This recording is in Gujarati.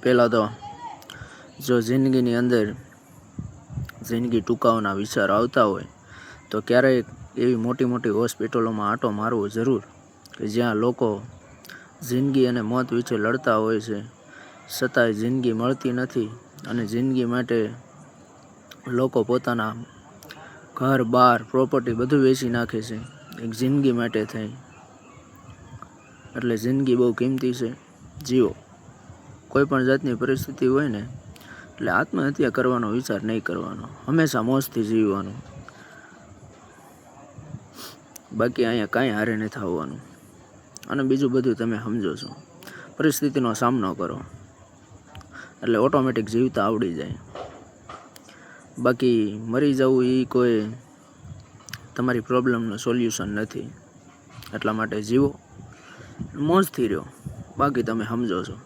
પહેલાં તો જો જિંદગીની અંદર જિંદગી ટૂંકાવવાના વિચાર આવતા હોય તો ક્યારેક એવી મોટી મોટી હોસ્પિટલોમાં આંટો મારવો જરૂર, કે જ્યાં લોકો જિંદગી અને મોત વચ્ચે લડતા હોય છે, છતાંય જિંદગી મળતી નથી અને જિંદગી માટે લોકો પોતાના ઘર બાર પ્રોપર્ટી બધું વેચી નાખે છે એક જિંદગી માટે થઈ. એટલે જિંદગી બહુ કિંમતી છે, જીવો. કોઈ પણ જાતની પરિસ્થિતિ હોય ને એટલે આત્મહત્યા કરવાનો વિચાર નહીં કરવાનો, હંમેશા મોજથી જીવવાનું. બાકી અહીંયા કાંઈ હારે નથી આવવાનું. અને બીજું બધું તમે સમજો છો. પરિસ્થિતિનો સામનો કરો એટલે ઓટોમેટિક જીવતા આવડી જાય. બાકી મરી જવું એ કોઈ તમારી પ્રોબ્લેમનું સોલ્યુશન નથી. એટલા માટે જીવો, મોજથી રહો. બાકી તમે સમજો છો.